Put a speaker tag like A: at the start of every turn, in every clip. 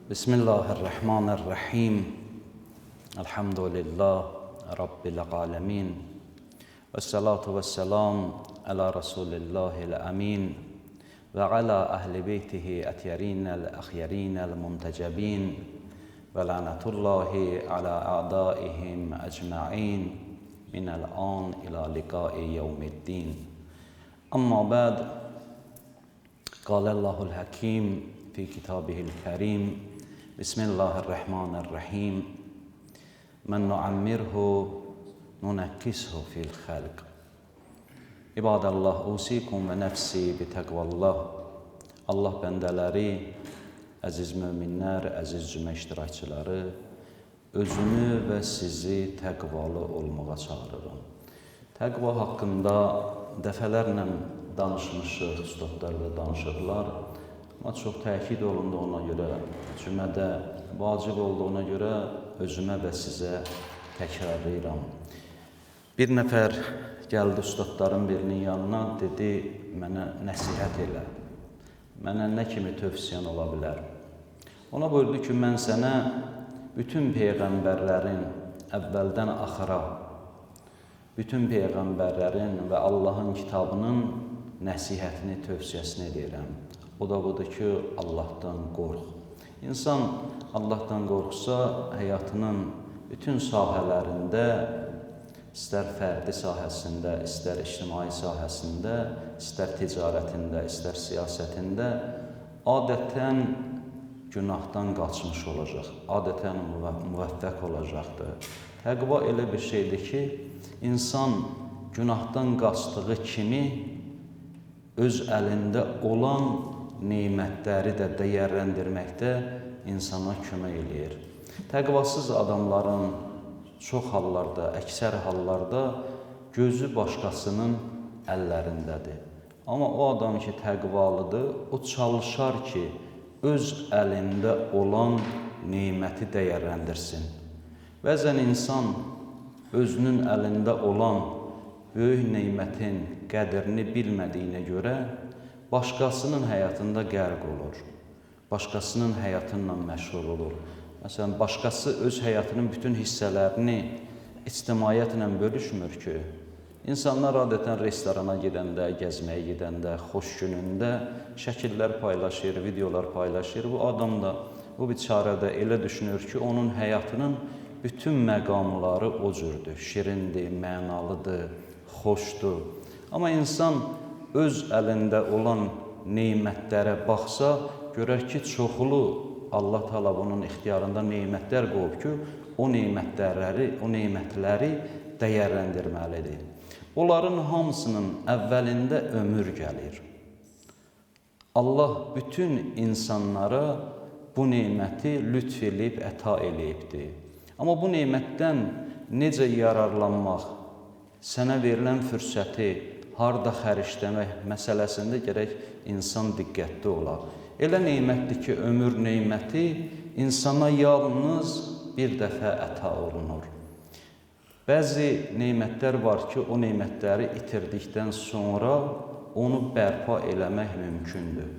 A: Bismillahirrahmanirrahim. Elhamdülillah Rabbil alemin. Vessalatu vesselam ala Resulillahil amin. Ve ala ahli beytihi etyarinel ahyarinel muntecebin. Ve lanetullahi ala a'daihim ecma'in. Minel an ila liqai yevmiddin. Amma ba'd. Kâlellahul hakim fi kitabihil kerim. Bismillahirrahmanirrahim. Men nuammirhu nunekkishu fil halq. İbadallah, usikum ve nefsi bi tekvallah. Allah bəndələri, əziz möminlər, əziz cümə iştirakçıları, özünü və sizi təqvalı olmağa çağırıram. Təqva haqqında dəfələrlə danışmışıq, üstadlar da danışırlar. Amma çox təkid olundu ona görə, cümədə vacib olduğuna görə özümə və sizə təkrarlayıram. Bir nəfər gəldi ustadların birinin yanına, dedi, mənə nəsihət elə. Mənə nə kimi tövsiyen ola bilər? Ona buyurdu ki, mən sənə bütün peyğəmbərlərin əvvəldən axıra, bütün peyğəmbərlərin və Allahın kitabının nəsihətini, tövsiyəsini edirəm. O da budur ki, Allahdan qorx. İnsan Allahdan qorxsa, həyatının bütün sahələrində, istər fərdi sahəsində, istər ictimai sahəsində, istər ticarətində, istər siyasətində adətən günahdan qaçmış olacaq, adətən müvəffəq olacaqdır. Təqva elə bir şeydir ki, insan günahdan qaçdığı kimi öz əlində olan nemətləri də dəyərləndirməkdə insana kömək eləyir. Təqvasız adamların çox hallarda, əksər hallarda gözü başqasının əllərindədir. Amma o adam ki, təqvalıdır, o çalışar ki, öz əlində olan neməti dəyərləndirsin. Bəzən insan özünün əlində olan böyük nemətin qədrini bilmədiyinə görə başqasının həyatında qərq olur, başqasının həyatınla məşğul olur. Məsələn, başqası öz həyatının bütün hissələrini ictimaiyyətlə bölüşmür ki, insanlar adətən restorana gedəndə, gəzməyə gedəndə, xoş günündə şəkillər paylaşır, videolar paylaşır. Bu adam da, bu biçarə də elə düşünür ki, onun həyatının bütün məqamları o cürdür, şirindir, mənalıdır, xoşdur. Amma insan öz əlində olan nemətlərə baxsa, görər ki, çoxlu Allah Teala bunun ixtiyarında nemətlər qoyub ki, o nemətləri dəyərləndirməlidir. Onların hamısının əvvəlində ömür gəlir. Allah bütün insanlara bu neməti lütf eləyib, əta eləyibdir. Amma bu nemətdən necə yararlanmaq, sənə verilən fürsəti harda xərcləmək məsələsində gərək insan diqqətli ola. Elə nemətdir ki, ömür neməti insana yalnız bir dəfə əta olunur. Bəzi nemətlər var ki, o nemətləri itirdikdən sonra onu bərpa eləmək mümkündür.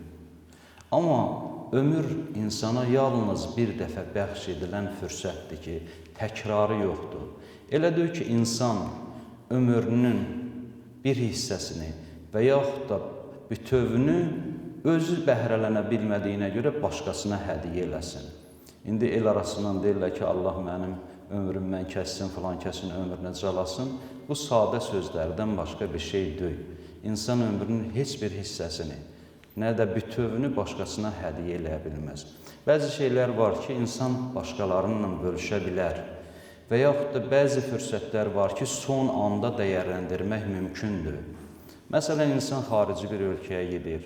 A: Amma ömür insana yalnız bir dəfə bəxş edilən fürsətdir ki, təkrarı yoxdur. Elədir ki, insan ömrünün bir hissəsini və yaxud da bütövünü özü bəhrələnə bilmədiyinə görə başqasına hədiyyə eləsin. İndi el arasından deyirlər ki, Allah mənim ömrümdən kəssin, filan kəsin ömrünə calasın. Bu sadə sözlərdən başqa bir şey deyil. İnsan ömrünün heç bir hissəsini, nə də bütövünü başqasına hədiyyə eləyə bilməz. Bəzi şeylər var ki, insan başqalarınla bölüşə bilər. Və yaxud da bəzi fürsətlər var ki, son anda dəyərləndirmək mümkündür. Məsələn, insan xarici bir ölkəyə gedir.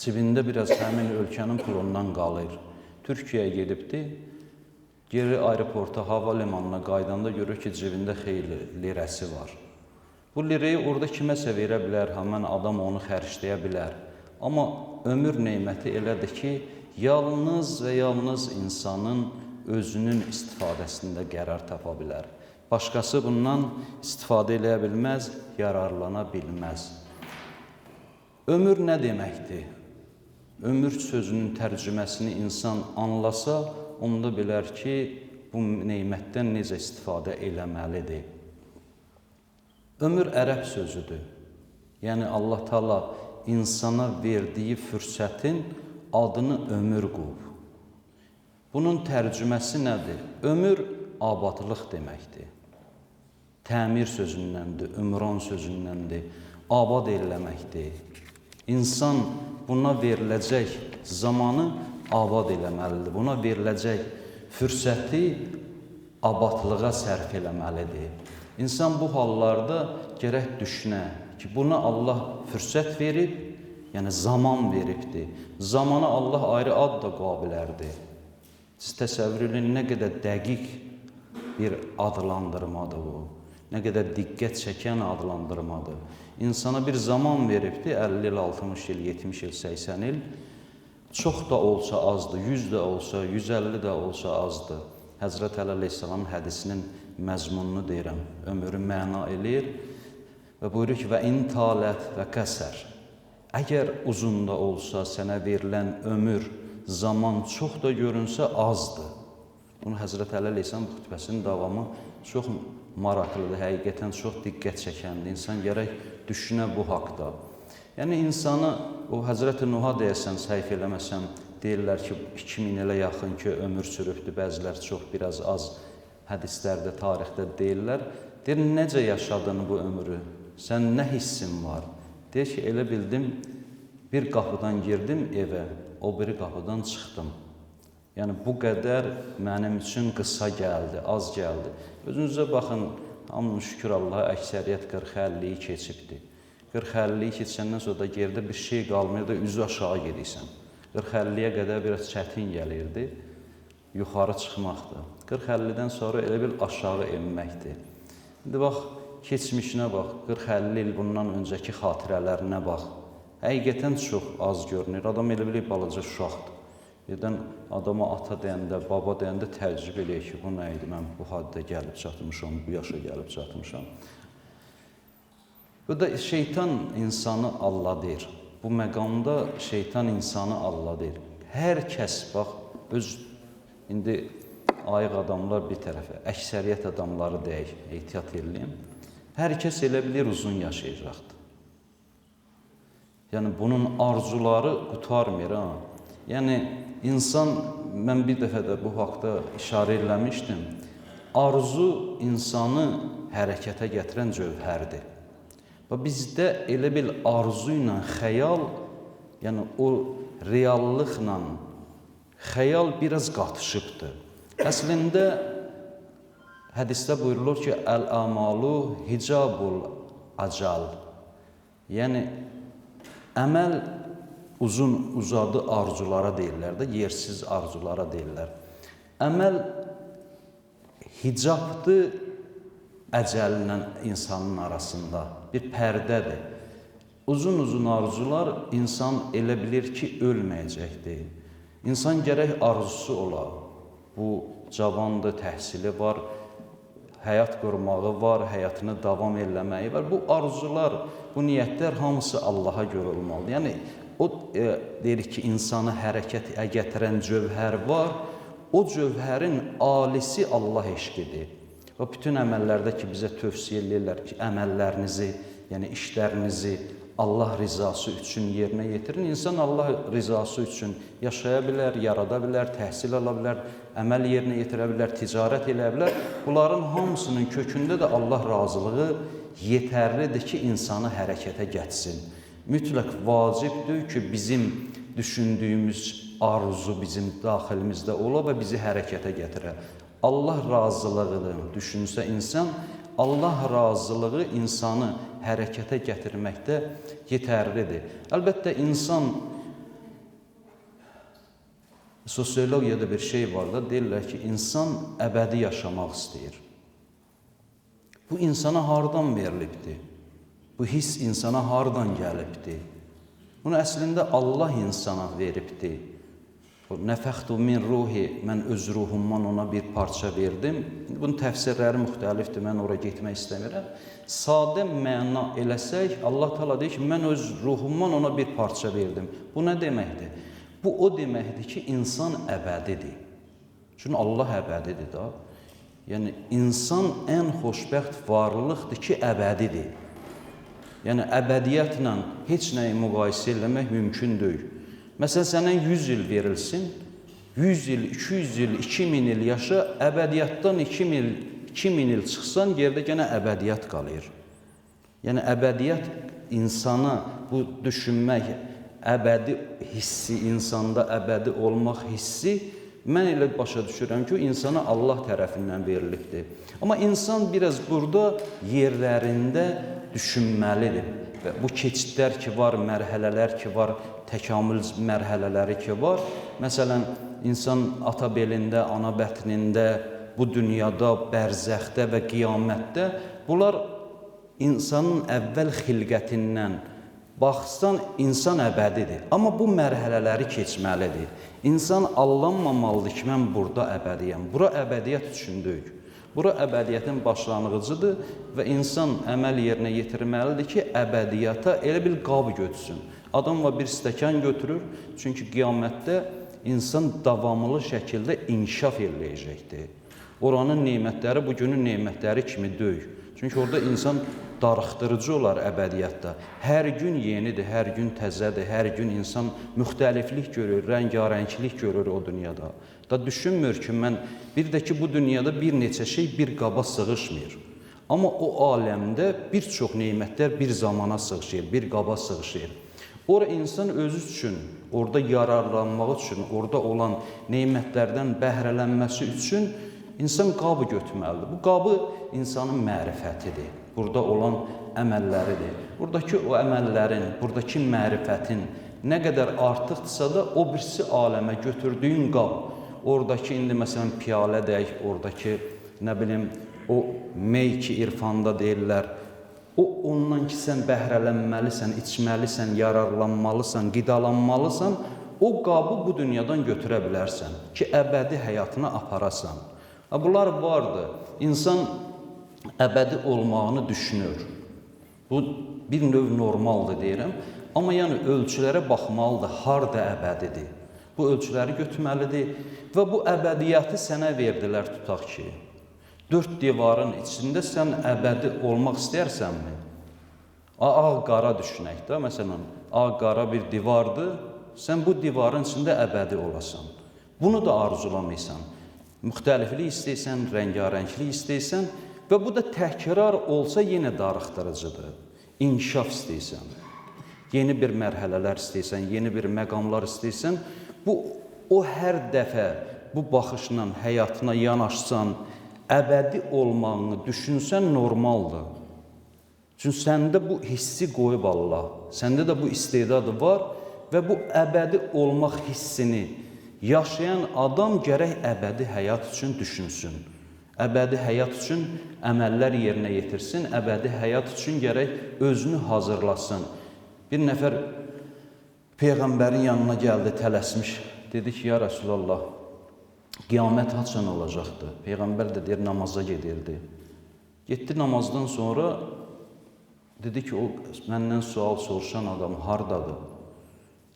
A: Cibində biraz həmin ölkənin pulundan qalır. Türkiyəyə gedibdir. Geri aeroporta, hava limanına qaydanda görür ki, cibində xeyli lirəsi var. Bu lirəyi orada kiməsə verə bilər, həmən adam onu xərcləyə bilər. Amma ömür neməti elədir ki, yalnız və yalnız insanın özünün istifadəsində qərar tapa bilər. Başqası bundan istifadə eləyə bilməz, yararlana bilməz. Ömür nə deməkdir? ömür sözünün tərcüməsini insan anlasa, onda bilər ki, bu neymətdən necə istifadə eləməlidir. Ömür ərəb sözüdür. Yəni Allah Taala insana verdiyi fürsətin adını ömür qoyub. Bunun tərcüməsi nədir? Ömür abadlıq deməkdir. Təmir sözündəndir, ömran sözündəndir, abad eləməkdir. İnsan buna veriləcək zamanı abad eləməlidir. Buna veriləcək fürsəti abadlığa sərf eləməlidir. İnsan bu hallarda gərək düşünə ki, buna Allah fürsət verib, yəni zaman veribdir. Zamana Allah ayrı ad da qoya bilərdi. Siz təsəvvür edin, nə qədər dəqiq bir adlandırmadır bu. Nə qədər diqqət çəkən adlandırmadır. İnsana bir zaman veribdir, 50 il, 60 il, 70 il, 80 il. Çox da olsa azdır, 100 də olsa, 150 də olsa azdır. Həzrət Əli Əleyhisselamın hədisinin məzmununu deyirəm, ömrü məna eləyir və buyurur ki, və in talət və qəsər. Əgər uzun da olsa, sənə verilən ömür, zaman çox da görünsə azdır. Bunu Həzrət Əli Əleyhisselam xütbəsinin davamı çox maraqlıdır, həqiqətən çox diqqət çəkəndir. İnsan gərək düşünə bu haqda. Yəni insanı, o Həzrət-i Nuha deyəsən, səhv eləməsəm, deyirlər ki, 2000 ilə yaxın ki, ömür sürübdür, bəzilər çox, biraz az hədislərdə, tarixdə deyirlər. Deyir, necə yaşadın bu ömrü? Sən nə hissin var? Deyir ki, elə bildim, bir qapıdan girdim evə, o biri qapıdan çıxdım. Yəni, bu qədər mənim üçün qısa gəldi, az gəldi. Özünüzə baxın, hamının şükür Allaha, əksəriyyət 40-50-yi keçibdir. 40-50-yi keçəndən sonra da gerdə bir şey qalmır da üzü aşağı gedirsən. 40-50-yə qədər biraz çətin gəlirdi, yuxarı çıxmaqdır. 40-50-dən sonra elə bil aşağı enməkdir. İndi bax, keçmişinə bax, 40-50 il bundan öncəki xatirələrinə bax. Həqiqətən çox az görünür. Adam elə bilir balaca uşaqdır. Birdən adama ata deyəndə, baba deyəndə təəccüb eləyir ki, bu nə idi? Mən bu haddə gəlib çatmışam, bu yaşa gəlib çatmışam. Bu da şeytan insanı alladır. Bu məqamda şeytan insanı alladır. Hər kəs, bax, indi ayıq adamlar bir tərəfə, əksəriyyət adamları deyək, ehtiyat edin. Hər kəs elə bilir uzun yaşayacaqdır. Yəni, bunun arzuları qutarmır, ha. Yəni, insan, mən bir dəfə də bu haqda işarə eləmişdim, arzu insanı hərəkətə gətirən cövhərdir. Və bizdə elə bil arzu ilə xəyal, yəni o reallıqla xəyal biraz qatışıbdır. Əslində, hədisdə buyurulur ki, əl-əmalu hicabul acal. Yəni, əməl uzadı arzulara deyirlər də, yersiz arzulara deyirlər. Əməl hicabdır əcəllə insanın arasında, bir pərdədir. Uzun arzular insan elə bilir ki, ölməyəcəkdir. İnsan gərək arzusu ola. Bu cavandır, təhsili var, həyat qurmağı var, həyatını davam eləməyi var. Bu arzular, bu niyyətlər hamısı Allaha görə olmalıdır. Yəni, o deyirik ki, insanı hərəkətə gətirən cövhər var, o cövhərin alisi Allah eşqidir. Və bütün əməllərdə ki, bizə tövsiyə edirlər ki, əməllərinizi, yəni işlərinizi Allah rizası üçün yerinə yetirin. İnsan Allah rizası üçün yaşaya bilər, yarada bilər, təhsil ala bilər, əməl yerinə yetirə bilər, ticarət eləyə bilər. Bunların hamısının kökündə də Allah razılığı yetərlidir ki, insanı hərəkətə gətsin. Mütləq vacibdir ki, bizim düşündüyümüz arzu bizim daxilimizdə ola və bizi hərəkətə gətirə. Allah razılığını düşünsə insan, Allah razılığı insanı hərəkətə gətirməkdə yetərlidir. Əlbəttə, insan, sosiologiyada bir şey var da, deyirlər ki, insan əbədi yaşamaq istəyir. Bu insana hardan verilibdir? Bu his insana hardan gəlibdir? Bunu əslində Allah insana veribdir. Nəfəxtu min ruhi, mən öz ruhumdan ona bir parça verdim. Bunun təfsirləri müxtəlifdir, mən oraya getmək istəmirəm. Sadə məna eləsək, Allah Teala deyir ki, mən öz ruhumdan ona bir parça verdim. Bu nə deməkdir? Bu o deməkdir ki, insan əbədidir. Çünki Allah əbədidir da. Yəni, insan ən xoşbəxt varlıqdır ki, əbədidir. Yəni, əbədiyyətlə heç nəyi müqayisə eləmək mümkün deyil. Məsələn, sənə 100 il verilsin, 100 il, 200 il, 2000 il yaşa, əbədiyyatdan 2000 il çıxsan, yerdə gənə əbədiyyat qalır. Yəni, əbədiyyət insana bu düşünmək, əbədi hissi, insanda əbədi olmaq hissi, mən elə başa düşürəm ki, o insana Allah tərəfindən verilibdir. Amma insan biraz burada yerlərində düşünməlidir. Və bu keçidlər ki var, mərhələlər ki var, təkamül mərhələləri ki var. Məsələn, insan ata belində, ana bətnində, bu dünyada, bərzəxdə və qiyamətdə bunlar insanın əvvəl xilqətindən baxsan, insan əbədidir. Amma bu mərhələləri keçməlidir. İnsan allanmamalıdır ki, mən burada əbədiyəm. Bura əbədiyyət üçün deyil. Bura əbədiyyətin başlanğıcıdır və insan əməl yerinə yetirməlidir ki, əbədiyyata elə bil qab götürsün. Adam var bir stəkan götürür, çünki qiyamətdə insan davamlı şəkildə inkişaf eləyəcəkdir. Oranın nemətləri bugünün nemətləri kimi deyil. Çünki orada insan darıxdırıcı olar əbədiyyatda. Hər gün yenidir, hər gün təzədir, hər gün insan müxtəliflik görür, rəngarənglik görür o dünyada. Da düşünmür ki, mən bir də ki, bu dünyada bir neçə şey bir qaba sığışmır. Amma o aləmdə bir çox nemətlər bir zamana sığışır, bir qaba sığışır. Ora insan özü üçün, orada yararlanmaq üçün, orada olan nemətlərdən bəhrələnməsi üçün insan qabı götürməlidir. Bu qabı insanın mərifətidir. Burada olan əməlləridir. Buradakı o əməllərin, buradakı mərifətin nə qədər artıqdırsa da o birisi aləmə götürdüyün qab, oradakı indi məsələn piyalə deyək, oradakı nə bilim o mey ki irfanda deyirlər, o ondan ki sən bəhrələnməlisən, içməlisən, yararlanmalısan, qidalanmalısan, o qabı bu dünyadan götürə bilərsən ki, əbədi həyatına aparasan. Bunlar vardır. İnsan əbədi olmağını düşünür. Bu bir növ normaldır deyirəm. Amma yəni ölçülərə baxmalıdır, harda əbədidir. Bu ölçüləri götürməlidir və bu əbədiyyəti sənə verdilər tutaq ki. 4 divarın içində sən əbədi olmaq istəyirsənmi? Ağ-qara düşünək də, məsələn, ağ-qara bir divardır, sən bu divarın içində əbədi olasan. Bunu da arzulamıysan. Müxtəliflik istəyirsən, rəngarənglik istəyirsən və bu da təkrar olsa yenə darıxdırıcıdır. İnkişaf istəyirsən, yeni bir mərhələlər istəyirsən, yeni bir məqamlar istəyirsən, o hər dəfə bu baxışla həyatına yanaşsan, əbədi olmağını düşünsən normaldır. Çünki səndə bu hissi qoyub Allah, səndə də bu istedadı var və bu əbədi olmaq hissini yaşayan adam gərək əbədi həyat üçün düşünsün. Əbədi həyat üçün əməllər yerinə yetirsin, əbədi həyat üçün gərək özünü hazırlasın. Bir nəfər Peyğəmbərin yanına gəldi, tələsmiş. Dedi ki, ya Rəsulallah, qiyamət haçan olacaqdır? Peyğəmbər də deyir, namaza gedirdi. Getdi namazdan sonra, dedi ki, o məndən sual soruşan adam hardadır?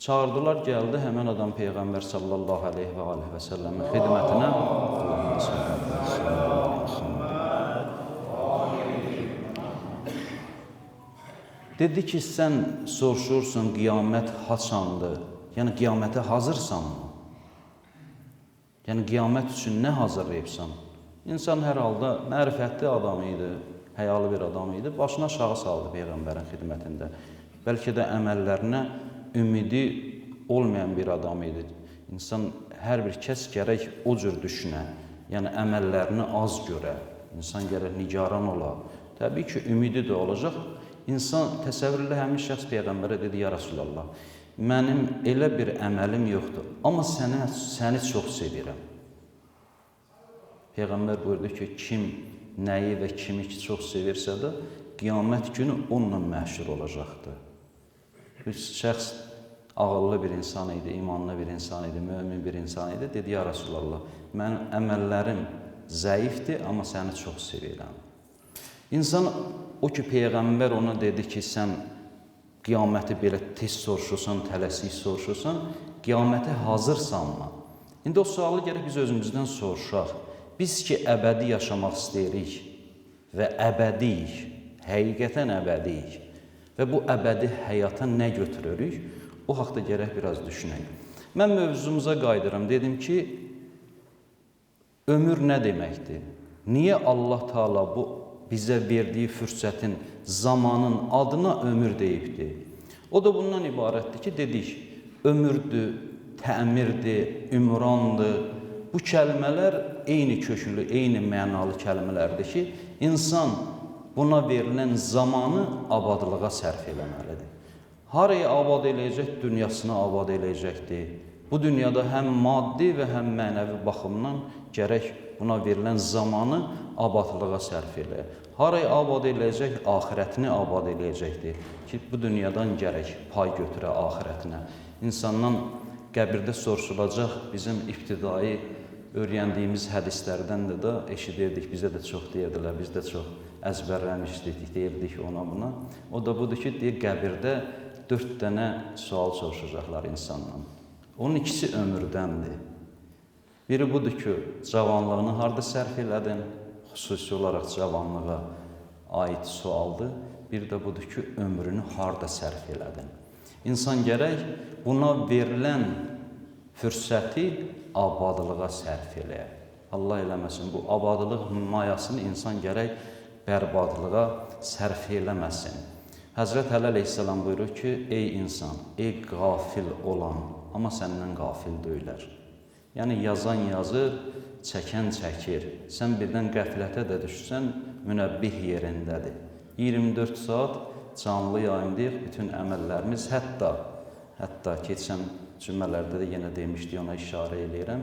A: Çağırdılar, gəldi, həmən adam Peyğəmbər sallallahu aleyhi və səlləmin xidmətinə. Dedi ki, sən soruşursun, qiyamət haçandır? Yəni, qiyamətə hazırsanmı? Yəni, qiyamət üçün nə hazırlayıbsan? İnsan hər halda mərifətli adam idi, həyalı bir adam idi. Başını aşağı saldı Peyğəmbərin xidmətində. Bəlkə də əməllərinə ümidi olmayan bir adam idi. İnsan, hər bir kəs gərək o cür düşünə, yəni əməllərini az görə, insan gərək nigaran ola. Təbii ki, ümidi də olacaq. İnsan təsəvvürlə həmin şəxs Peyğəmbərə dedi, ya Rasulallah, mənim elə bir əməlim yoxdur, amma səni çox sevirəm. Peyğəmbər buyurdu ki, kim nəyi və kimi ki çox sevirsə də, qiyamət günü onunla məşhur olacaqdır. Bir şəxs ağıllı bir insan idi, imanlı bir insan idi, mömin bir insan idi. Dedi, ya Rasulallah, mənim əməllərim zəifdir, amma səni çox sevirəm. İnsan, o ki, Peyğəmbər ona dedi ki, sən qiyaməti belə tez soruşursan, tələsik soruşursan, qiyamətə hazırsanmı? İndi o sualı gərək biz özümüzdən soruşaq. Biz ki, əbədi yaşamaq istəyirik və əbədiyik, həqiqətən əbədiyik və bu əbədi həyata nə götürürük? O haqda gərək biraz düşünək. Mən mövzumuza qayıdıram. Dedim ki, ömür nə deməkdir? Niyə Allah Teala bu bizə verdiyi fürsətin, zamanın adına ömür deyibdir? O da bundan ibarətdir ki, dedik, ömürdür, təmirdir, ümrandır. Bu kəlmələr eyni köklü, eyni mənalı kəlmələrdir ki, insan buna verilən zamanı abadlığa sərf eləməlidir. Haraya abad eləyəcək? Dünyasını abad eləyəcəkdir. Bu dünyada həm maddi və həm mənəvi baxımdan gərək buna verilən zamanı abadlığa sərf elə. Haraya abad eləyəcək? Axirətini abad eləyəcəkdir ki, bu dünyadan gərək pay götürə axirətinə. İnsandan qəbirdə soruşulacaq bizim ibtidai öyrəndiyimiz hədislərdən də eşidirdik, bizə də çox deyirdilər, biz də çox əzbərləmişdik, deyirdik ona buna. O da budur ki, qəbirdə 4 dənə sual soruşacaqlar insandan. Onun ikisi ömürdəndir. Biri budur ki, cavanlığını harada sərf elədin? Xüsusi olaraq cavanlığa aid sualdır. Bir də budur ki, ömrünü harada sərf elədin? İnsan gərək buna verilən fürsəti abadlığa sərf eləyə. Allah eləməsin, bu abadlıq mayasını insan gərək bərbadlığa sərf eləməsin. Həzrət Əli əleyhissalam buyurur ki, ey insan, ey qafil olan, amma səndən qafil deyilər. Yəni, yazan yazır, çəkən çəkir. Sən birdən qəflətə də düşsən, münəbbih yerindədir. 24 saat canlı yayımdayıq, bütün əməllərimiz, hətta keçən cümlələrdə də yenə demişdik, ona işarə eləyirəm.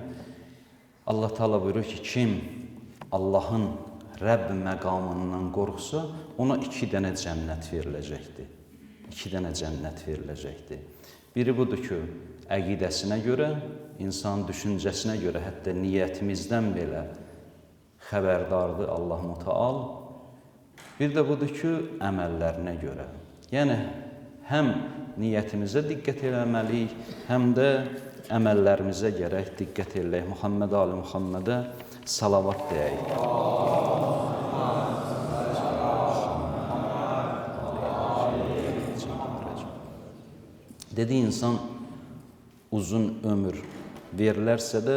A: Allah Teala buyurur ki, kim Allahın Rəbb məqamından qorxsa, ona 2 dənə cənnət veriləcəkdir. 2 dənə cənnət veriləcəkdir. Biri budur ki, əqidəsinə görə, insan düşüncəsinə görə, hətta niyyətimizdən belə xəbərdardır Allah Mütəal. Bir də budur ki, əməllərinə görə. Yəni, həm niyyətimizə diqqət eləməliyik, həm də əməllərimizə gərək diqqət eləyək. Muhammed Ali Muhammedə salavat deyək. Dedi, insan uzun ömür verilərsə də,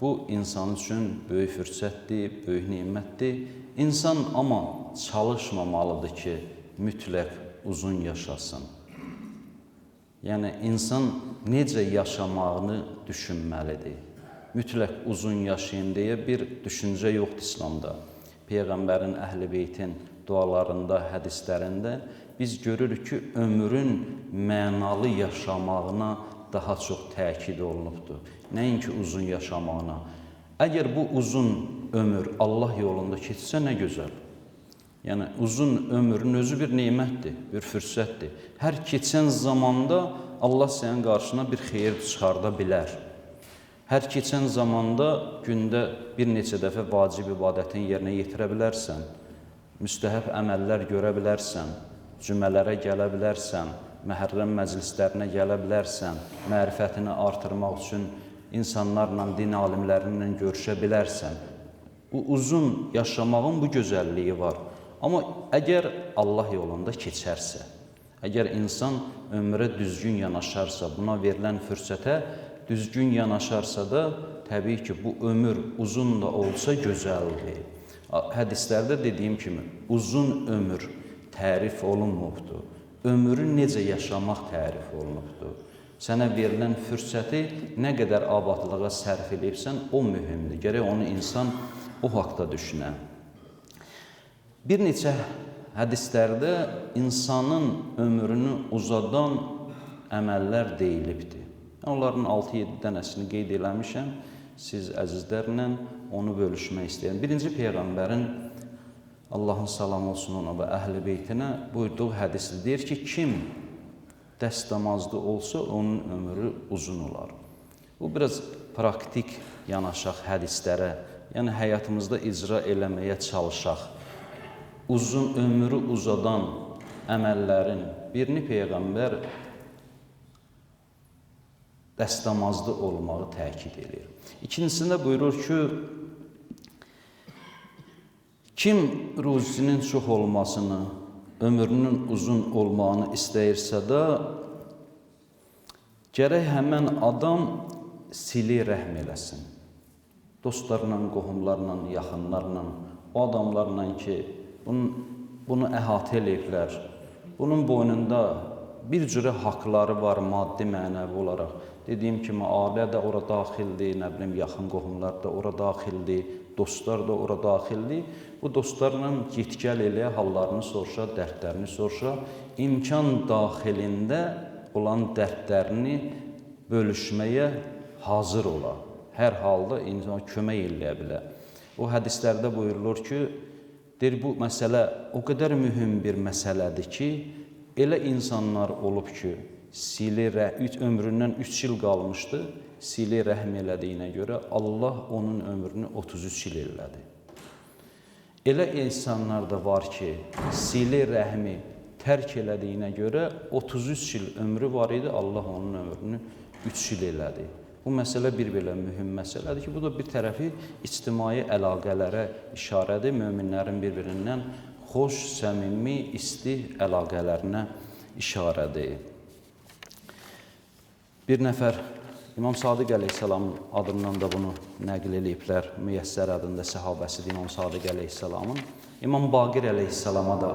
A: bu insan üçün böyük fürsətdir, böyük nimətdir. İnsan amma çalışmamalıdır ki, mütləq uzun yaşasın. Yəni, insan necə yaşamağını düşünməlidir. Mütləq uzun yaşayın deyə bir düşüncə yoxdur İslamda. Peyğəmbərin, Əhl-i Beytin dualarında, hədislərində biz görürük ki, ömrün mənalı yaşamağına daha çox təkid olunubdur. Nəinki uzun yaşamağına. Əgər bu uzun ömür Allah yolunda keçsə, nə gözəl. Yəni, uzun ömrün özü bir nemətdir, bir fürsətdir. Hər keçən zamanda Allah sənin qarşına bir xeyir çıxarda bilər. Hər keçən zamanda gündə bir neçə dəfə vacib ibadətin yerinə yetirə bilərsən, müstəhəb əməllər görə bilərsən, cümələrə gələ bilərsən, məhərrəm məclislərinə gələ bilərsən, mərifətini artırmaq üçün insanlarla, din alimlərinlə görüşə bilərsən. Bu uzun yaşamağın bu gözəlliyi var. Amma əgər Allah yolunda keçərsə, əgər insan ömrə düzgün yanaşarsa, buna verilən fürsətə düzgün yanaşarsa da, təbii ki, bu ömür uzun da olsa gözəldir. Hədislərdə dediyim kimi, uzun ömür tərif olunmubdur. Ömrü necə yaşamaq tərif olunubdur. Sənə verilən fürsəti nə qədər abadlığa sərf edibsən, o mühümdür. Gərək onu insan o haqda düşünə. Bir neçə hədislərdə insanın ömrünü uzadan əməllər deyilibdir. Onların 6-7 dənəsini qeyd eləmişəm. Siz əzizlərlə onu bölüşmək istəyirəm. Birinci Peyğəmbərin, Allahın salamı olsun ona və Əhl-i Beytinə buyurduğu hədisdə deyir ki, kim dəstəmazlı olsa, onun ömrü uzun olar. Bu, biraz praktik yanaşaq hədislərə, yəni həyatımızda icra eləməyə çalışaq. Uzun ömrü uzadan əməllərin birini Peyğəmbər dəstəmazlı olmağı təkid edir. İkincisində buyurur ki, kim ruzisinin çox olmasını, ömrünün uzun olmağını istəyirsə də, gərək həmən adam sili rəhm eləsin. Dostlarla, qohumlarla, yaxınlarla, o adamlarla ki, bunu əhatə eləyiblər. Bunun boynunda bir cürə haqları var, maddi, mənəvi olaraq. Dediyim kimi, ailə də ora daxildir, nə bilim, yaxın qohumlar da ora daxildir, dostlar da ora daxildir. Bu dostlarla git-gəl eləyə, hallarını soruşa, dərdlərini soruşa, imkan daxilində olan dərdlərini bölüşməyə hazır ola. Hər halda insana kömək eləyə bilər. O hədislərdə buyurulur ki, bu məsələ o qədər mühüm bir məsələdir ki, elə insanlar olub ki, ömründən 3 il qalmışdı, sili rəhm elədiyinə görə Allah onun ömrünü 33 il elədi. Elə insanlar da var ki, sili rəhmi tərk elədiyinə görə 33 il ömrü var idi, Allah onun ömrünü 3 il elədi. Bu məsələ bir-belə mühüm məsələdir ki, bu da bir tərəfi ictimai əlaqələrə işarədir, möminlərin bir-birindən xoş, səmimi, isti əlaqələrinə işarədir. Bir nəfər İmam Sadiq əleyhissalamın adından da bunu nəql eləyiblər, Müyəssər adında səhabəsidir İmam Sadiq əleyhissalamın. İmam Baqir əleyhissalama da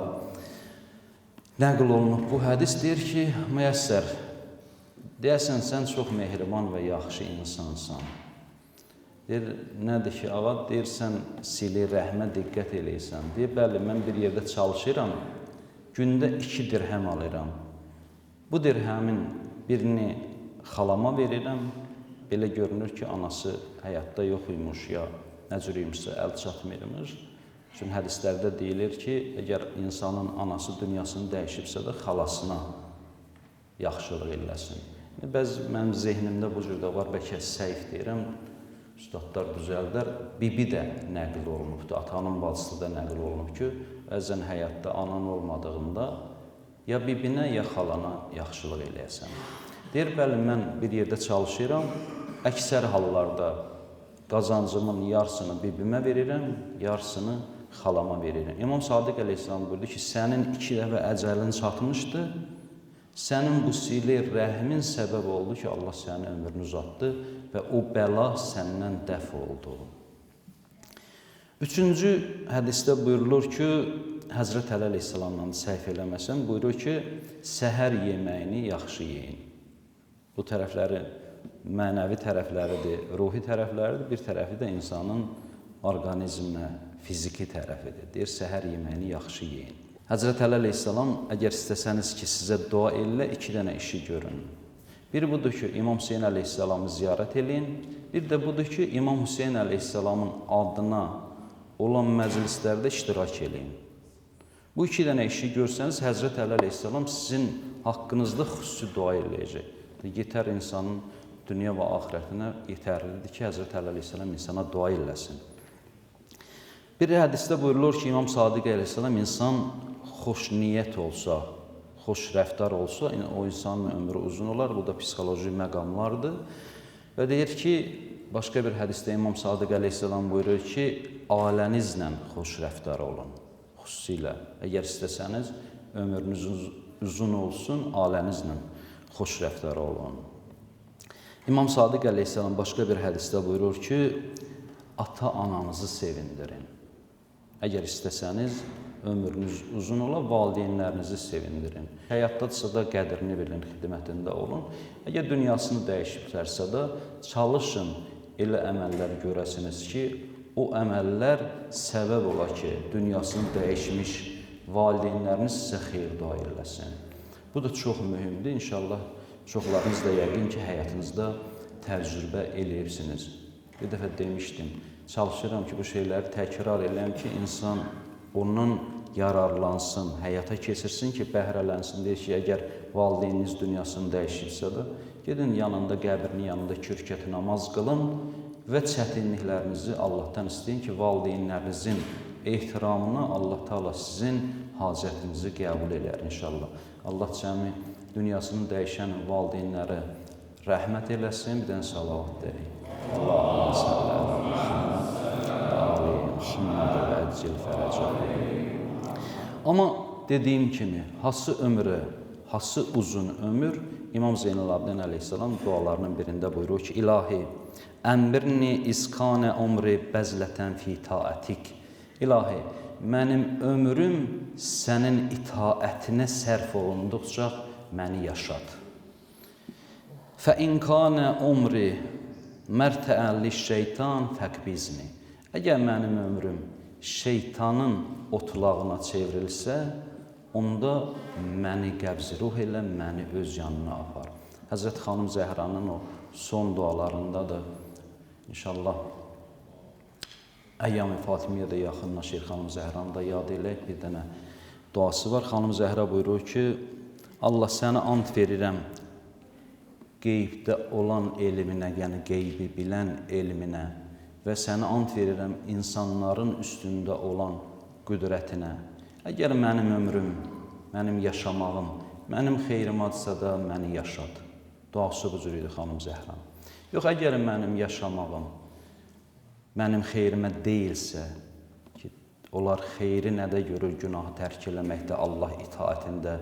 A: nəql olunub bu hədis, deyir ki, Müyəssər, deyəsən, sən çox mehriban və yaxşı insansan. Deyir, nədir ki, ağa, deyir, sən sili rəhmə diqqət eləyirsən. Deyir, bəli, mən bir yerdə çalışıram, gündə 2 dirhəm alıram. Bu dirhəmin birini xalama verirəm, belə görünür ki, anası həyatda yox imiş, ya nə cür imişsə, əl çatmırmış. Çünki hədislərdə deyilir ki, əgər insanın anası dünyasını dəyişibsə də xalasına yaxşılıq eləsin. Mənim zehnimdə bu cürdə var, bəlkə səhv deyirəm, üstadlar düzəldər. Bibi də nəql olunubdur, atanın bacısı da nəql olunub ki, bəzən həyatda anan olmadığında ya bibinə, ya xalana yaxşılıq eləyəsən. Deyir, bəli, mən bir yerdə çalışıram, əksər hallarda qazancımın yarısını bibimə verirəm, yarısını xalama verirəm. İmam Sadiq əleyhissalam buyurdu ki, sənin 2 dəfə əcəlin çatmışdı, sənin bu sili rəhmin səbəb oldu ki, Allah sənin ömrünü uzatdı və o bəla səndən dəf oldu. 3-cü hədisdə buyurulur ki, Həzrət Əli əleyhissalamdan səhv eləməsəm, buyurur ki, səhər yeməyini yaxşı yeyin. Bu tərəfləri mənəvi tərəfləridir, ruhi tərəfləridir, bir tərəfi də insanın orqanizminə, fiziki tərəfidir. Deyir, səhər yeməyini yaxşı yeyin. Həzrət Əli əleyhissalam, əgər istəsəniz ki, sizə dua elə, 2 dənə işi görün. Bir budur ki, İmam Hüseyin əleyhissalamı ziyarət eləyin. Bir də budur ki, İmam Hüseyin əleyhissalamın adına olan məclislərdə iştirak eləyin. Bu 2 dənə işi görsəniz, Həzrət Əli əleyhissalam sizin haqqınızda xüsusi dua eləyəcək. Yetər insanın dünya və axirətinə yetərlidir ki, Həzrət Əli əleyhissalam insana dua eləsin. Bir hədisdə buyurulur ki, İmam Sadiq əleyhissalam insan xoş niyyət olsa, xoş rəftar olsa, o insanın ömrü uzun olar. Bu da psixoloji məqamlardır. Və deyir ki, başqa bir hədisdə İmam Sadiq əleyhissalam buyurur ki, ailənizlə xoş rəftar olun. Xüsusilə, əgər istəsəniz, ömrünüz uzun olsun, ailənizlə xoş rəftar olun. İmam Sadiq əleyhissalam başqa bir hədisdə buyurur ki, ata-ananızı sevindirin. Əgər istəsəniz, ömrünüz uzun ola, valideynlərinizi sevindirin. Həyatdadırsa da qədrini bilin, xidmətində olun. Əgər dünyasını dəyişiblərsə də çalışın, elə əməllər görəsiniz ki, o əməllər səbəb ola ki, dünyasını dəyişmiş valideynləriniz sizə xeyir dua eləsin. Bu da çox mühümdür. İnşallah çoxlarınız da yəqin ki, həyatınızda təcrübə eləyibsiniz. Bir dəfə demişdim, çalışıram ki, bu şeyləri təkrar eləyəm ki, insan ondan yararlansın, həyata keçirsin ki, bəhrələnsin. Deyir ki, əgər valideyniniz dünyasını dəyişirsə də, gedin yanında, qəbrinin yanında kürkət namaz qılın və çətinliklərinizi Allahdan istəyin ki, valideynlərinizin ehtiramına Allah Taala sizin hacətinizi qəbul edər inşallah. Allah cəmi dünyasını dəyişən valideynləri rəhmət eləsin, bir dənə salavat deyək. Allahümme salli ala Muhammed və ali Muhammed və əccil fərəcə. Amma dediyim kimi, hası ömrə, hası uzun ömür, İmam Zeynul Abidin əleyhissalam dualarının birində buyurur ki, İlahi, əmbirni iskanə umri bəzlətən fi taətik. İlahi, mənim ömrüm sənin itaətinə sərf olunduqca məni yaşat. فَاِنْ كَانَ عُمْرِ مَرْتَعَ لِلشَّيْطَانِ فَقْبِزْنِ. Əgər mənim ömrüm şeytanın otlağına çevrilsə, onda məni qəbz ruh elə, məni öz yanına apar. Həzrət xanım Zəhranın o son dualarında da inşallah Əyyam-ı Fatimiyyə də yaxınlaşır, xanım Zəhranı da yad eləyək, bir dənə duası var. Xanım Zəhra buyurur ki, Allah sənə ant verirəm, qeybdə olan elminə, yəni qeybi bilən elminə və sənə ant verirəm insanların üstündə olan qüdrətinə. Əgər mənim ömrüm, mənim yaşamağım, mənim xeyrimacısa da məni yaşat. Duası bu cür idi xanım Zəhra. Yox, əgər mənim yaşamağım, mənim xeyrimə deyilsə, ki, onlar xeyri nədə görür, günahı tərk eləməkdə, Allah itaətində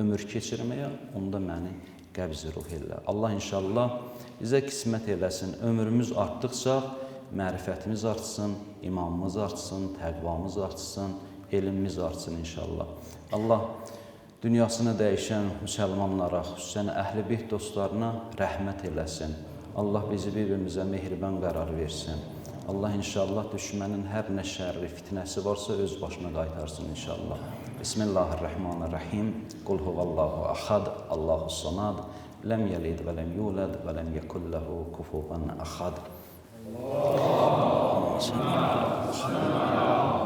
A: ömür keçirməyə, onda məni qəbz ruh elə. Allah inşallah bizə qismət eləsin. Ömrümüz artdıqca mərifətimiz artsın, imanımız artsın, təqvamız artsın, elmimiz artsın inşallah. Allah dünyasını dəyişən müsəlmanlara, xüsusən əhl-i beyt dostlarına rəhmət eləsin. Allah bizi bir-birimizə mehriban qərar versin. Allah inşallah düşmənin hər nə şərri, fitnəsi varsa öz başına qaytarsın inşallah. Bismillahirrahmanirrahim. Qul huvallahu ahad, Allahu samad, ləm yəlid və ləm yulad və ləm yekulləhu kufuvan ahad. Allahümme salli ala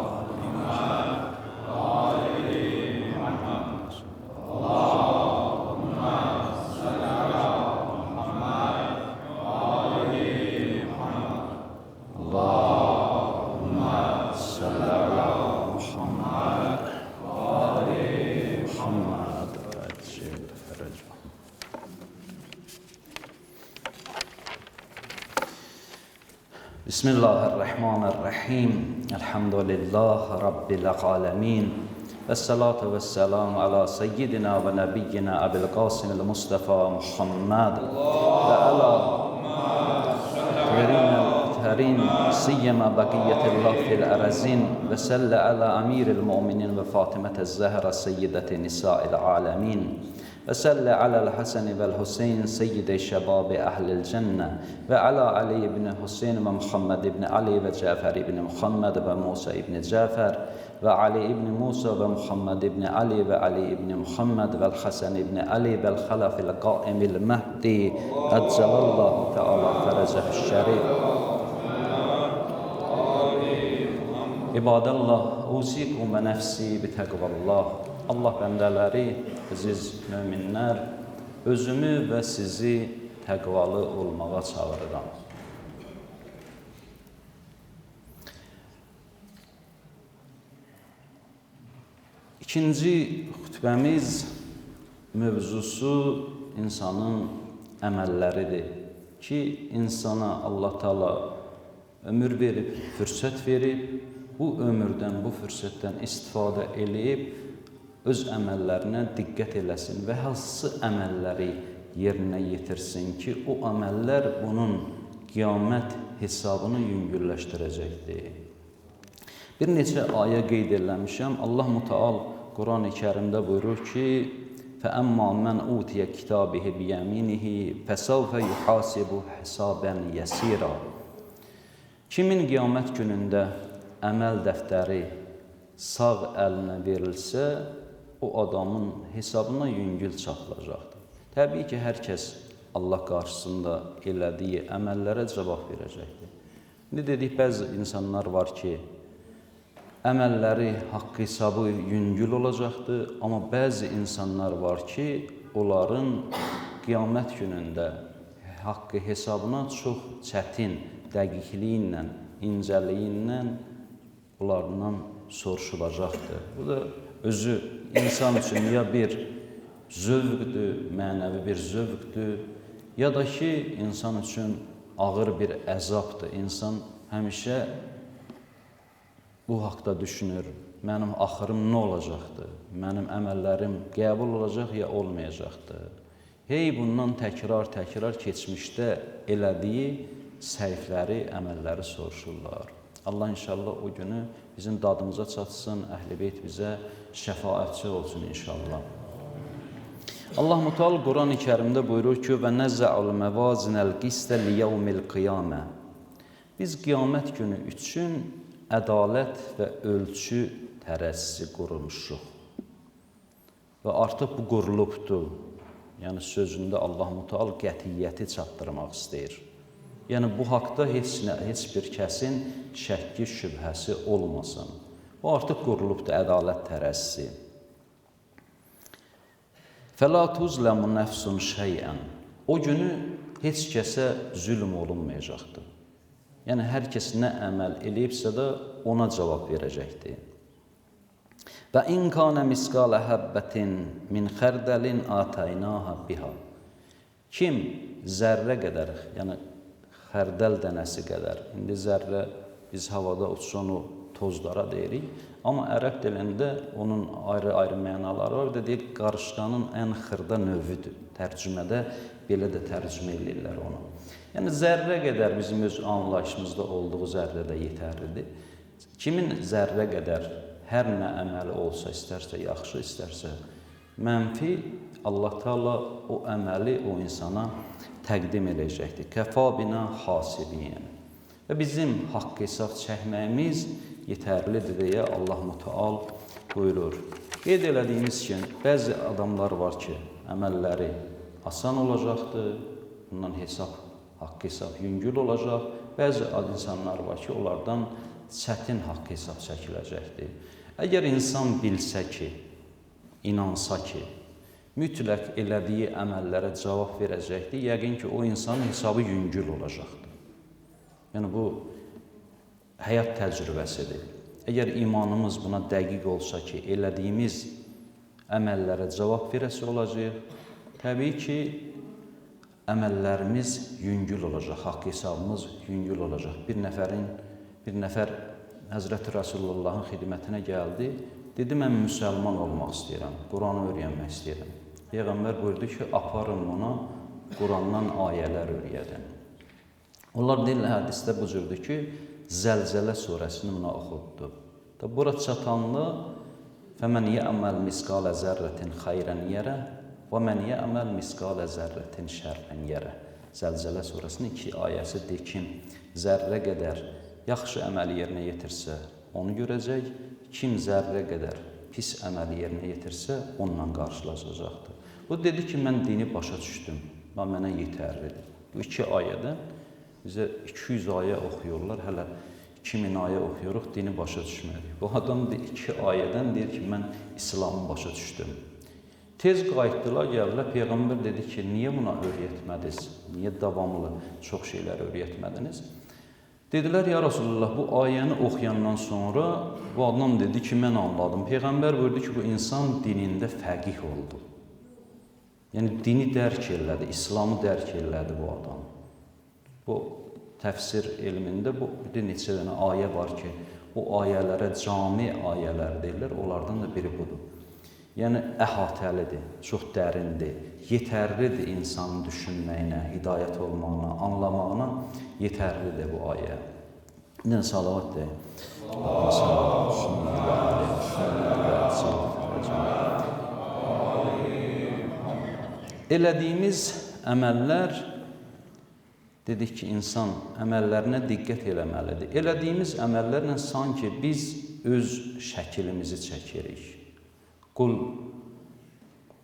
A: Bismillahirrahmanirrahim. Elhamdülillah Rabbil alemin. Vessalatu vesselamu ala seyyidina ve nebiyyina Abil Qasimil Mustafa Muhammed ve ala terin siyyema bakiyetillah fil arazin ve selle ala amiril mu'minin ve Fatimete Zehra seyyideti nisa'il alemin. وسل على الحسن والحسين سيد شباب أهل الجنة وعلى علي بن حسين ومحمد بن علي وجعفر بن محمد وموسى بن جعفر وعلي بن موسى ومحمد بن علي وعلي بن محمد والحسن بن علي والخلف القائم المهدي أجل الله تعالى فرجه الشريف. İbadallah, usikum və nəfsi bitəqvallah. Allah bəndələri, əziz möminlər, özümü və sizi təqvalı olmağa çağırıram. İkinci xütbəmiz mövzusu insanın əməlləridir ki, insana Allah Teala ömür verib, fürsət verib, bu ömürdən, bu fürsətdən istifadə eləyib, öz əməllərinə diqqət eləsin və hansı əməlləri yerinə yetirsin ki, o əməllər bunun qiyamət hesabını yüngülləşdirəcəkdir. Bir neçə ayə qeyd eləmişəm. Allah Müteal Quran-ı Kərimdə buyurur ki, فَأَمَّا مَنْ أُوتِيَ كِتَابِهِ بِيَمِينِهِ فَسَوْفَ يُحَاسِبُ حِسَابًا يَسِيرًا. Kimin qiyamət günündə əməl dəftəri sağ əlinə verilsə, o adamın hesabına yüngül çatılacaqdır. Təbii ki, hər kəs Allah qarşısında elədiyi əməllərə cavab verəcəkdir. İndi dedik, bəzi insanlar var ki, əməlləri, haqq hesabı yüngül olacaqdır, amma bəzi insanlar var ki, onların qiyamət günündə haqqı hesabına çox çətin, dəqiqliyi ilə, incəliyi ilə onlardan soruşulacaqdır. Bu da özü insan üçün ya bir zövqdür, mənəvi bir zövqdür, ya da ki, insan üçün ağır bir əzabdır. İnsan həmişə bu haqda düşünür. Mənim axırım nə olacaqdır? Mənim əməllərim qəbul olacaq ya olmayacaqdır? Hey bundan təkrar keçmişdə elədiyi səhvləri, əməlləri soruşurlar. Allah inşallah o günü bizim dadımıza çatsın, Əhl-i Beyt bizə şəfaətçi olsun inşallah. Allah Müteal Quran-ı Kərimdə buyurur ki, və nəzzə'ul məvazinəl qistə liyevmil qiyamə. Biz qiyamət günü üçün ədalət və ölçü tərəzisi qurmuşuq. Və artıq bu qurulubdur. Yəni sözündə Allah Müteal qətiyyəti çatdırmaq istəyir. Yəni bu haqda heç bir kəsin şəkki, şübhəsi olmasın. Bu artıq qurulubdur ədalət tərəzisi. Fəla tuzləmu nəfsun şeyən. O günü heç kəsə zülm olunmayacaqdır. Yəni hər kəs nə əməl eləyibsə də ona cavab verəcəkdir. Və in kana misqala habbatin min xərdəlin ataynaha biha. Kim zərrə qədər, yəni xərdəl dənəsi qədər, indi zərrə biz havada uçan o tozlara deyirik, amma ərəb dilində onun ayrı-ayrı mənaları var. Deyir, qarışqanın ən xırda növüdür. Tərcümədə belə də tərcümə edirlər onu. Yəni zərrə qədər bizim öz anlayışımızda olduğu zərrə də yetərlidir. Kimin zərrə qədər hər nə əməli olsa, istərsə yaxşı, istərsə mənfi, Allah Teala o əməli o insana təqdim edəcəkdir. Kəfa bina hasibin. Və bizim haqq hesab çəkməyimiz yetərlidir deyə Allah Müteal buyurur. Qeyd elədiyimiz ki, bəzi adamlar var ki, əməlləri asan olacaqdır, bundan haqq hesab yüngül olacaq. Bəzi insanlar var ki, onlardan çətin haqq hesab çəkiləcəkdir. Əgər insan bilsə ki, inansa ki, mütləq elədiyi əməllərə cavab verəcəkdir, yəqin ki, o insanın hesabı yüngül olacaqdır. Yəni, bu həyat təcrübəsidir. Əgər imanımız buna dəqiq olsa ki, elədiyimiz əməllərə cavab verəsi olacaq, təbii ki, əməllərimiz yüngül olacaq, haqq hesabımız yüngül olacaq. Bir nəfər Həzrəti Rasulullahın xidmətinə gəldi, dedi, mən müsəlman olmaq istəyirəm, Quranı öyrənmək istəyirəm. Peyğəmbər buyurdu ki, aparın ona Qurandan ayələr öyrədin. Onlar deyirlər, hədisdə bu cürdür ki, Zəlzələ surəsini buna oxutdu. Bura çatanda فَمَنْ يَأْمَلْ مِسْقَالَ زَرَّةٍ خَيْرًا يَرَهُ وَمَنْ يَأْمَلْ مِسْقَالَ زَرَّةٍ شَرًّا يَرَهُ. Zəlzələ surəsinin 2 ayəsidir ki, zərrə qədər yaxşı əməli yerinə yetirsə, onu görəcək. Kim zərrə qədər pis əməli yerinə yetirsə, onunla qarşılaşacaqdır. O dedi ki, mən dini başa düşdüm, mənə yetərlidir. Bu 2 ayədən bizə 200 ayə oxuyurlar, hələ 2000 ayə oxuyuruq, dini başa düşmədik. Bu adam 2 ayədən deyir ki, mən İslamı başa düşdüm. Tez qayıtdılar, gəldiler. Peyğəmbər dedi ki, niyə buna öyrətmədiniz? Niyə davamlı çox şeylər öyrətmədiniz? Dedilər, ya Rasulullah, bu ayəni oxuyandan sonra bu adam dedi ki, mən anladım. Peyğəmbər buyurdu ki, bu insan dinində fəqih oldu. Yəni, dini dərk elədi, İslamı dərk elədi bu adam. Bu təfsir elmində bir neçə dənə ayə var ki, o ayələrə cami ayələr deyirlər, onlardan da biri budur. Yəni, əhatəlidir, çox dərindir, yetərlidir insanın düşünməyinə, hidayət olmağına, anlamağına yetərlidir bu ayə. Nə salavat deyək. Elədiyimiz əməllər, dedik ki, insan əməllərinə diqqət eləməlidir. Elədiyimiz əməllərlə sanki biz öz şəklimizi çəkirik. Qul,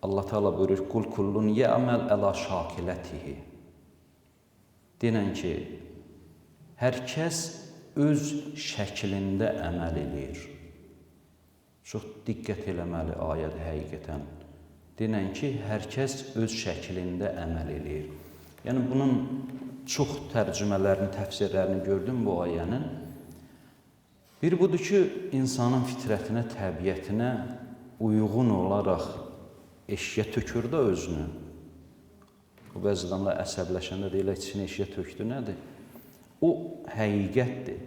A: Allah Teala buyurur, qul kullun yə'məl əla şakilətihi. Denən ki, hər kəs öz şəklində əməl edir. Çox diqqət eləməli ayədir həqiqətən. Denən ki, hər kəs öz şəklində əməl edir. Yəni, bunun çox tərcümələrini, təfsirlərini gördüm bu ayənin. Bir budur ki, insanın fitrətinə, təbiətinə uyğun olaraq eşyə tökür da özünü. O bəzi adamlar əsəbləşəndə deyirlər, içini eşiyə tökdü, nədir? O həqiqətdir.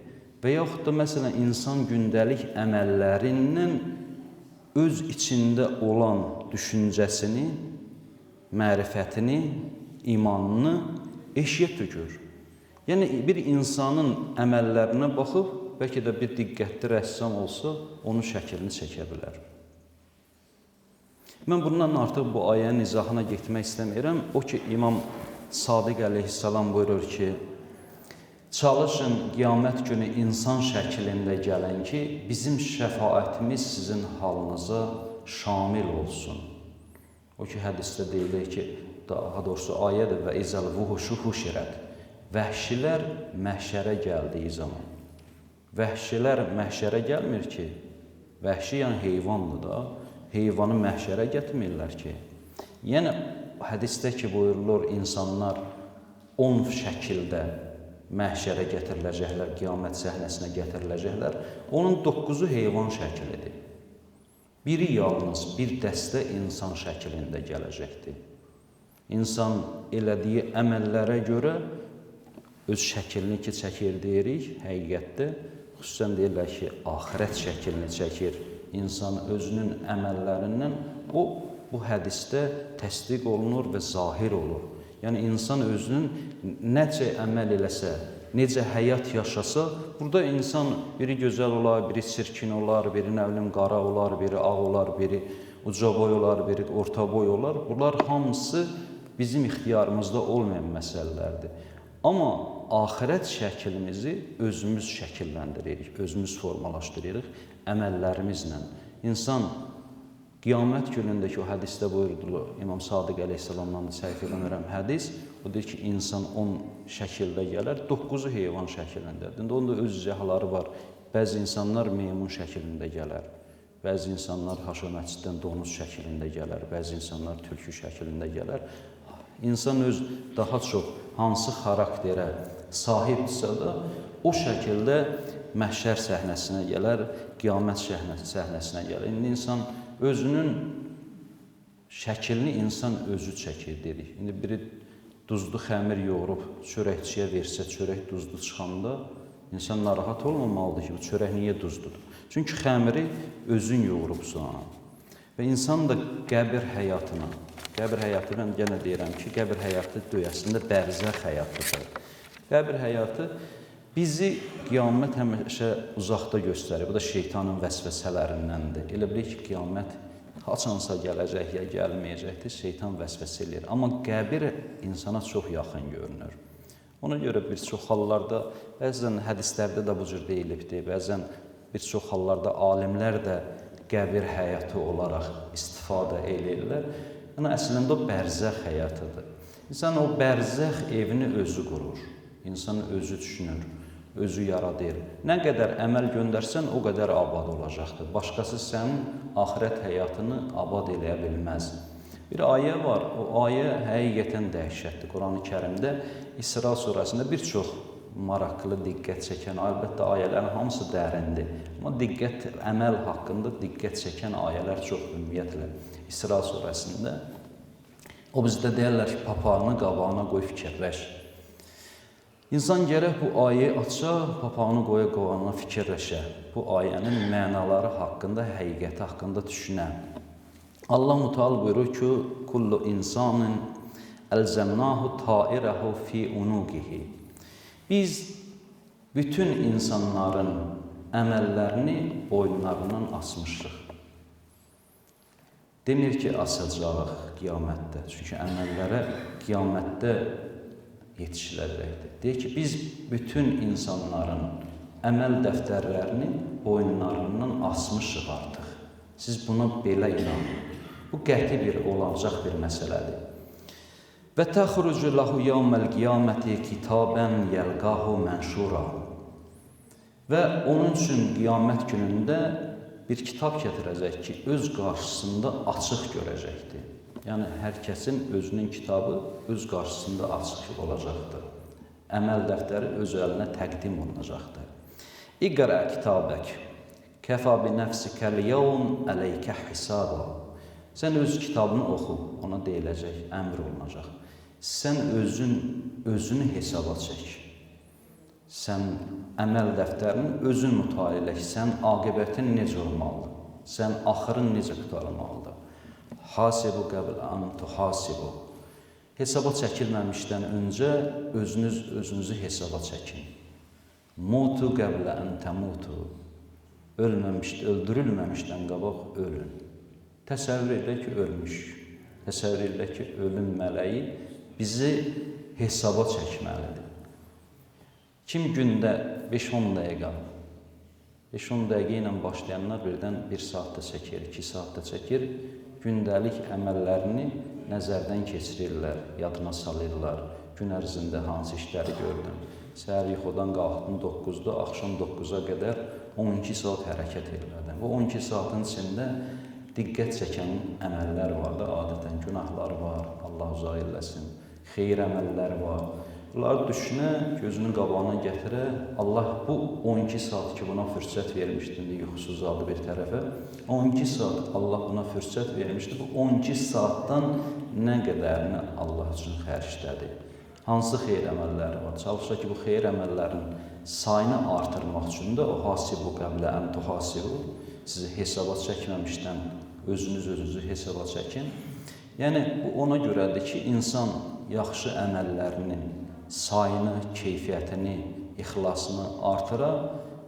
A: Və yaxud da məsələn, insan gündəlik əməllərindən öz içində olan düşüncəsini, mərifətini, imanını eşiyə tökür. Yəni, bir insanın əməllərinə baxıb, bəlkə də bir diqqətli rəssam olsa, onun şəklini çəkə bilər. Mən bundan artıq bu ayənin izahına getmək istəmirəm. O ki, İmam Sadiq əleyhissalam buyurur ki, çalışın qiyamət günü insan şəklində gələn ki, bizim şəfaətimiz sizin halınıza şamil olsun. O ki, hədisdə deyilir ki, daha doğrusu ayədir və izəl vuhuşu huşirət. Vəhşilər məhşərə gəldiyi zaman. Vəhşilər məhşərə gəlmir ki, vəhşi yəni heyvandır da, heyvanı məhşərə gətirmirlər ki. Yəni, hədisdə ki, buyurulur, insanlar 10 şəkildə məhşərə gətiriləcəklər, qiyamət səhnəsinə gətiriləcəklər. Onun 9-u heyvan şəklidir. Biri yalnız bir dəstə insan şəklində gələcəkdir. İnsan elədiyi əməllərə görə öz şəklini ki, çəkir deyirik, həqiqətdə, xüsusən deyirlər ki, axirət şəklini çəkir. İnsan özünün əməllərindən bu hədisdə təsdiq olunur və zahir olur. Yəni, insan özünün necə əməl eləsə, necə həyat yaşasa, burada insan biri gözəl olar, biri çirkin olar, biri qara olar, biri ağ olar, biri uca boy olar, biri orta boy olar. Bunlar hamısı bizim ixtiyarımızda olmayan məsələlərdir. Amma axirət şəklimizi özümüz şəkillendiririk, özümüz formalaşdırırıq əməllərimizlə. İnsan qiyamət günündəki o hədisdə buyurdu, İmam Sadiq əleyhissalamdan da səhv eləmirəm hədis, o deyir ki, insan 10 şəkildə gələr, 9-u heyvan şəklindədir. Onun da öz izahları var. Bəzi insanlar meymun şəklində gələr, bəzi insanlar haşəmətçidən donuz şəklində gələr, bəzi insanlar tülkü şəklində gələr. İnsan öz daha çox hansı xarakterə sahibdirsə də o şəkildə məhşər səhnəsinə gələr, qiyamət səhnəsinə gələr. İndi insan özünün şəklini insan özü çəkir dedik. İndi biri duzlu xəmir yoğurub çörəkçiyə versə, çörək duzlu çıxanda insan narahat olmamalıdır ki, bu çörək niyə duzludur? Çünki xəmiri özün yoğurubsan. Və insan da qəbir həyatına, qəbir həyatı mən yenə deyirəm ki, qəbir həyatı döyəsində bərzəx həyatıdır. Qəbir həyatı bizi qiyamət həmişə uzaqda göstərir. Bu da şeytanın vəsvəsələrindəndir. Elə bilir ki, qiyamət haçansa gələcək ya gəlməyəcəkdir, şeytan vəsvəsə eləyir. Amma qəbir insana çox yaxın görünür. Ona görə bir çox hallarda, bəzən hədislərdə də bu cür deyilibdir, bəzən bir çox hallarda alimlər də qəbir həyatı olaraq istifadə edirlər. Yəni, əslində o bərzəx həyatıdır. İnsan o bərzəx evini özü qurur, insan özü düşünür, özü yaradır. Nə qədər əməl göndərsən, o qədər abad olacaqdır. Başqası sənin axirət həyatını abad eləyə bilməz. Bir ayə var, o ayə həqiqətən dəhşətdir. Quran-ı Kərimdə İsra surəsində bir çox maraqlı, diqqət çəkən, əlbəttə ayələrin hamısı dərindir. Amma əməl haqqında diqqət çəkən ayələr çox ümumiyyətlə İsra surəsində. O bizdə deyərlər ki, papağını qabağına qoy fikirləş. İnsan gərək bu ayəni açsa, papağını qoya qabağına fikirləşə. Bu ayənin mənaları haqqında, həqiqəti haqqında düşünə. Allah-u Teala buyurur ki, kullu insanın əlzəmnahu tairəhu fi unuqihi. Biz bütün insanların əməllərini boyunlarından asmışıq. Demir ki, asacaq qiyamətdə. Çünki əməllərə qiyamətdə yetişiləcəkdir. Deyir ki, biz bütün insanların əməl dəftərlərini boyunlarından asmışıq artıq. Siz buna belə inanın. Bu qəti bir olacaq bir məsələdir. Və təxrucu lahu yevməl qiyaməti kitabən yəlqahu mənşura. Və onun üçün qiyamət günündə bir kitab gətirəcək ki, öz qarşısında açıq görəcəkdir. Yəni, hər kəsin özünün kitabı öz qarşısında açıq olacaqdır. Əməl dəftəri öz əlinə təqdim olunacaqdır. İqra kitabək, kəfa bi nəfsikəl yevm əleykə hisaba. Sən öz kitabını oxu, ona deyiləcək, əmr olunacaq. sən özünü hesaba çək. Sən əməl dəftərinin özün mütaliə elə ki, sən aqibətin necə olmalıdır, sən axırın necə qurtarılmalıdır. Hasibu qəbl an tuhasibu. Hesaba çəkilməmişdən öncə özünüzü hesaba çəkin. Mutu qəblə ən təmutu. Öldürülməmişdən qabaq ölün. Təsəvvür edək ki, ölmüşük. Təsəvvür edək ki, ölüm mələyi bizi hesaba çəkməlidir. Kim gündə 5-10 dəqiqə, 5-10 dəqiqə ilə başlayanlar birdən 1 saat da çəkir, 2 saat da çəkir, gündəlik əməllərini nəzərdən keçirirlər, yadına salırlar. Gün ərzində hansı işləri gördüm. Səhər yuxudan qalxdım 9-da, axşam 9-a qədər 12 saat hərəkət edirdim. Bu 12 saatın içində diqqət çəkən əməllər var da, adətən günahlar var, Allah uzaq eləsin, xeyir əməllər var. Bunları düşünə, gözünün qabağına gətirə, Allah bu 12 saat ki, buna fürsət vermişdi, yuxusuz aldı bir tərəfə, 12 saat Allah buna fürsət vermişdi, bu 12 saatdan nə qədərini Allah üçün xərclədi. Hansı xeyir əməlləri var? Çalışa ki, bu xeyir əməllərin sayını artırmaq üçün də o hasibu qəblə ən tuhasibu, sizi hesaba çəkməmişdən özünüzü hesaba çəkin. Yəni, bu ona görədir ki, insan yaxşı əməllərinin sayını, keyfiyyətini, ixlasını artıra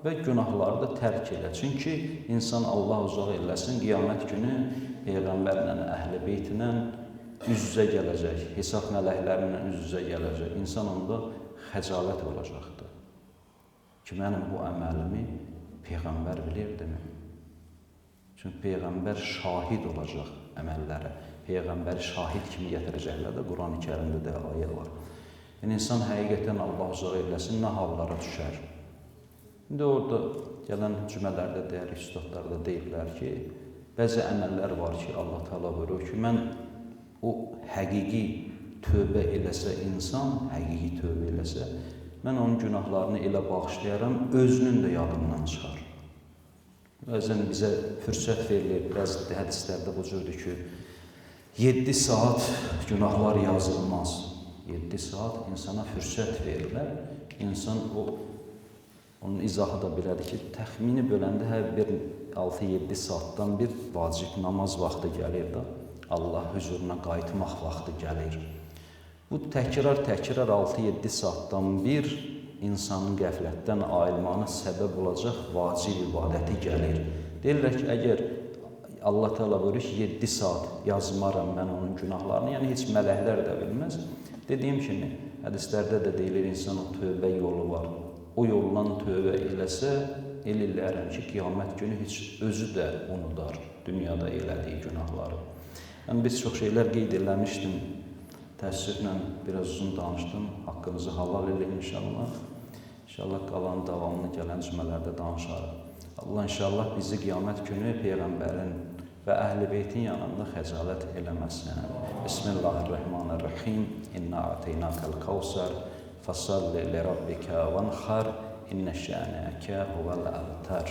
A: və günahları da tərk elə. Çünki insan Allah uzaq eləsin, qiyamət günü Peyğəmbərlə, Əhl-i Beytlə üz-üzə gələcək, hesab mələklərlə üz-üzə gələcək. İnsan onda xəcalət olacaqdır ki, mənim bu əməlimi Peyğəmbər bilirdimi? Çünki Peyğəmbər şahid olacaq əməllərə. Peyğəmbəri şahid kimi gətirəcəklər də Quran-ı Kərimdə də ayə var. Yəni, insan həqiqətən Allah uzaq eləsin, nə hallara düşər? İndi orada gələn cümələrdə dəyərli üstadlar da deyiblər ki, bəzi əməllər var ki, Allah Teala buyurur ki, mən o həqiqi tövbə eləsə insan, həqiqi tövbə eləsə, mən onun günahlarını elə bağışlayaram, özünün də yadından çıxar. Bəzən bizə fürsət verilir, bəzi hədislərdə bu cürdür ki, 7 saat günahlar yazılmaz. 7 saat insana fürsət verirlər. İnsan onun izahı da belədir ki, təxmini böləndə hər bir 6-7 saatdan bir vacib namaz vaxtı gəlir də, Allah huzuruna qayıtmaq vaxtı gəlir. Bu təkrar 6-7 saatdan bir insanın qəflətdən ayılmağına səbəb olacaq vacib ibadəti gəlir. Deyirlər ki, əgər Allah Teala buyurur ki, 7 saat yazmaram mən onun günahlarını, yəni heç mələklər də bilməz. Dediyim kimi, hədislərdə də deyilir, insanın tövbə yolu var. O yoldan tövbə eləsə, eləyərəm ki, qiyamət günü heç özü də unudar dünyada elədiyi günahları. Mən bir çox şeylər qeyd eləmişdim, təəssüflə biraz uzun danışdım, haqqınızı halal eləyin inşallah. İnşallah qalan davamını gələn cümələrdə danışarıq. Allah inşallah bizi qiyamət günü Peyğəmbərin və Əhl-i Beytin yanında xəcalət eləməsin. Bismillahirrahmanirrahim. İnna a'teynakal kavsar fasalli li rabbika vanhar inna şa'naka huvel abtar.